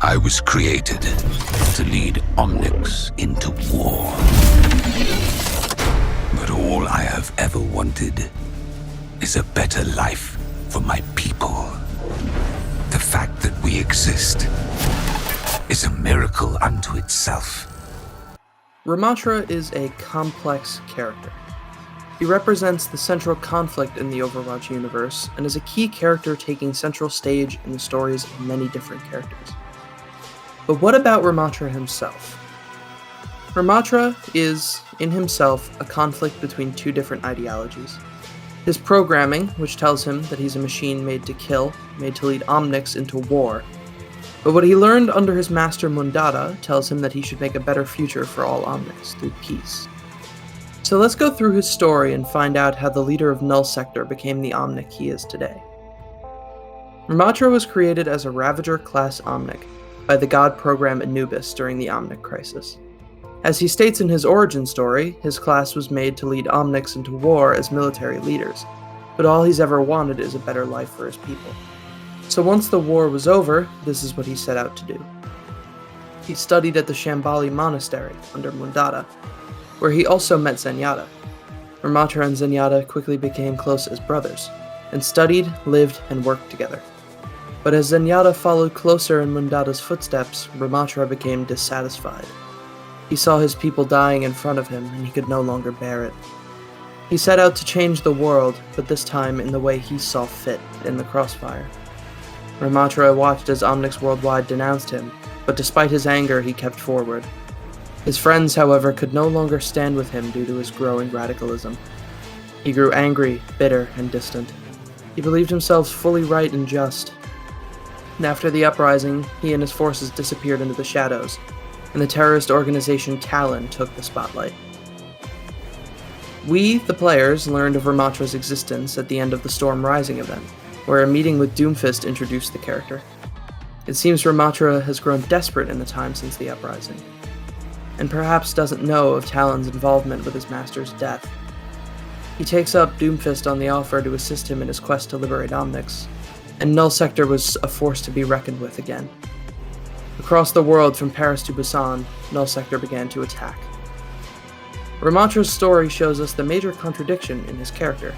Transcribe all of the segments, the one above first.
I was created to lead Omnics into war. But all I have ever wanted is a better life for my people. The fact that we exist is a miracle unto itself. Ramattra is a complex character. He represents the central conflict in the Overwatch universe and is a key character taking central stage in the stories of many different characters. But what about Ramattra himself? Ramattra is, in himself, a conflict between two different ideologies. His programming, which tells him that he's a machine made to kill, made to lead Omnics into war. But what he learned under his master Mundada tells him that he should make a better future for all Omnics through peace. So let's go through his story and find out how the leader of Null Sector became the Omnic he is today. Ramattra was created as a Ravager-class Omnic by the god program Anubis during the Omnic Crisis. As he states in his origin story, his class was made to lead Omnics into war as military leaders, but all he's ever wanted is a better life for his people. So once the war was over, this is what he set out to do. He studied at the Shambali Monastery under Mundada, where he also met Zenyatta. Ramattra and Zenyatta quickly became close as brothers, and studied, lived, and worked together. But as Zenyatta followed closer in Mundada's footsteps, Ramattra became dissatisfied. He saw his people dying in front of him, and he could no longer bear it. He set out to change the world, but this time in the way he saw fit, in the crossfire. Ramattra watched as Omnics worldwide denounced him, but despite his anger, he kept forward. His friends, however, could no longer stand with him due to his growing radicalism. He grew angry, bitter, and distant. He believed himself fully right and just. And after the uprising, he and his forces disappeared into the shadows, and the terrorist organization Talon took the spotlight. We, the players, learned of Ramattra's existence at the end of the Storm Rising event, where a meeting with Doomfist introduced the character. It seems Ramattra has grown desperate in the time since the uprising, and perhaps doesn't know of Talon's involvement with his master's death. He takes up Doomfist on the offer to assist him in his quest to liberate Omnics, and Null Sector was a force to be reckoned with again. Across the world, from Paris to Busan, Null Sector began to attack. Ramattra's story shows us the major contradiction in his character.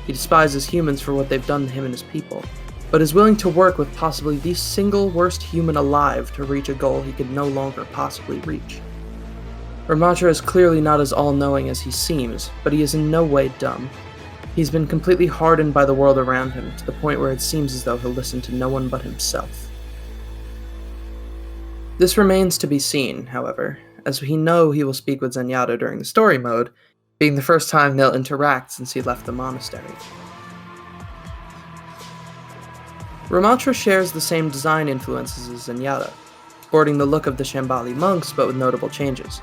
He despises humans for what they've done to him and his people, but is willing to work with possibly the single worst human alive to reach a goal he could no longer possibly reach. Ramattra is clearly not as all-knowing as he seems, but he is in no way dumb. He's been completely hardened by the world around him, to the point where it seems as though he'll listen to no one but himself. This remains to be seen, however, as we know he will speak with Zenyatta during the story mode, being the first time they'll interact since he left the monastery. Ramattra shares the same design influences as Zenyatta, sporting the look of the Shambali monks but with notable changes.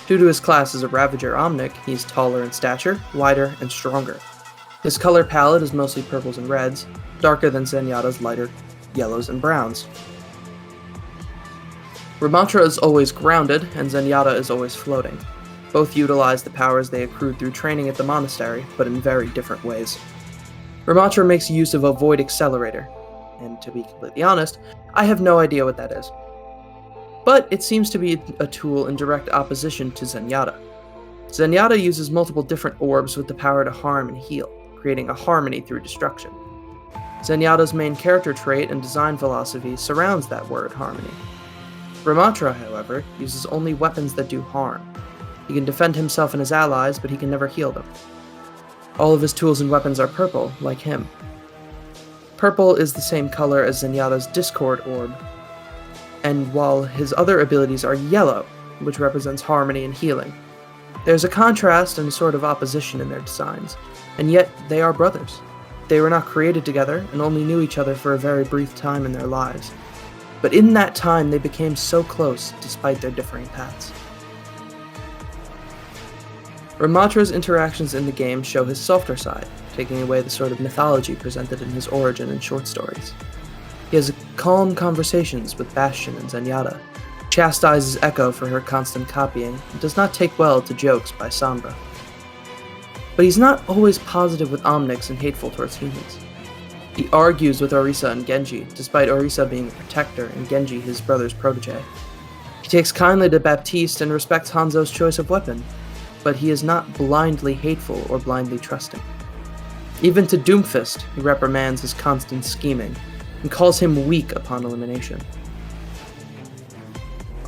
Due to his class as a Ravager Omnic, he's taller in stature, wider, and stronger. His color palette is mostly purples and reds, darker than Zenyatta's lighter yellows and browns. Ramattra is always grounded, and Zenyatta is always floating. Both utilize the powers they accrued through training at the monastery, but in very different ways. Ramattra makes use of a Void Accelerator, and to be completely honest, I have no idea what that is. But it seems to be a tool in direct opposition to Zenyatta. Zenyatta uses multiple different orbs with the power to harm and heal, creating a harmony through destruction. Zenyatta's main character trait and design philosophy surrounds that word, harmony. Ramattra, however, uses only weapons that do harm. He can defend himself and his allies, but he can never heal them. All of his tools and weapons are purple, like him. Purple is the same color as Zenyatta's Discord orb, and while his other abilities are yellow, which represents harmony and healing. There's a contrast and sort of opposition in their designs, and yet they are brothers. They were not created together and only knew each other for a very brief time in their lives. But in that time, they became so close despite their differing paths. Ramattra's interactions in the game show his softer side, taking away the sort of mythology presented in his origin and short stories. He has calm conversations with Bastion and Zenyatta, chastises Echo for her constant copying, and does not take well to jokes by Sombra. But he's not always positive with Omnics and hateful towards humans. He argues with Orisa and Genji, despite Orisa being a protector and Genji his brother's protege. He takes kindly to Baptiste and respects Hanzo's choice of weapon, but he is not blindly hateful or blindly trusting. Even to Doomfist, he reprimands his constant scheming and calls him weak upon elimination.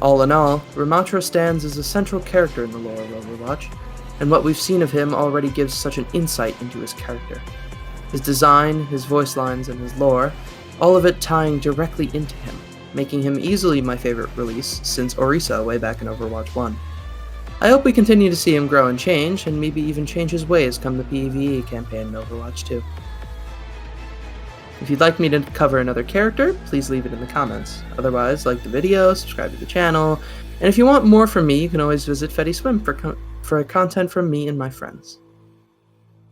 All in all, Ramattra stands as a central character in the lore of Overwatch, and what we've seen of him already gives such an insight into his character. His design, his voice lines, and his lore, all of it tying directly into him, making him easily my favorite release since Orisa way back in Overwatch 1. I hope we continue to see him grow and change, and maybe even change his ways come the PvE campaign in Overwatch 2. If you'd like me to cover another character, please leave it in the comments. Otherwise, like the video, subscribe to the channel, and if you want more from me, you can always visit FeddySWIM for content from me and my friends.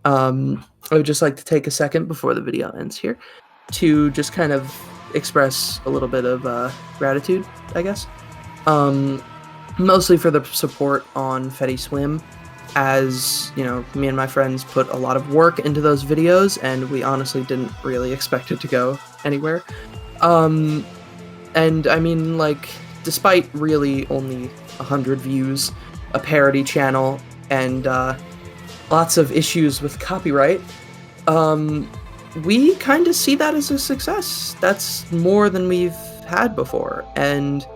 I would just like to take a second before the video ends here to just kind of express a little bit of gratitude, I guess. Mostly for the support on FeddySWIM, as, you know, me and my friends put a lot of work into those videos, and we honestly didn't really expect it to go anywhere. And I mean, like, despite really only 100 views, a parody channel, and lots of issues with copyright, we kind of see that as a success. That's more than we've had before, and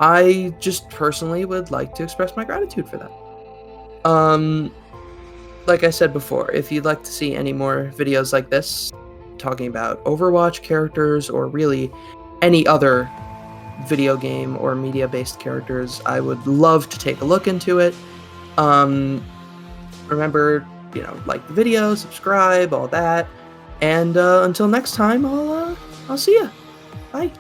I just personally would like to express my gratitude for that. Like I said before, if you'd like to see any more videos like this, talking about Overwatch characters, or really any other video game or media-based characters, I would love to take a look into it. Remember, you know, like the video, subscribe, all that, and until next time, I'll see ya. Bye.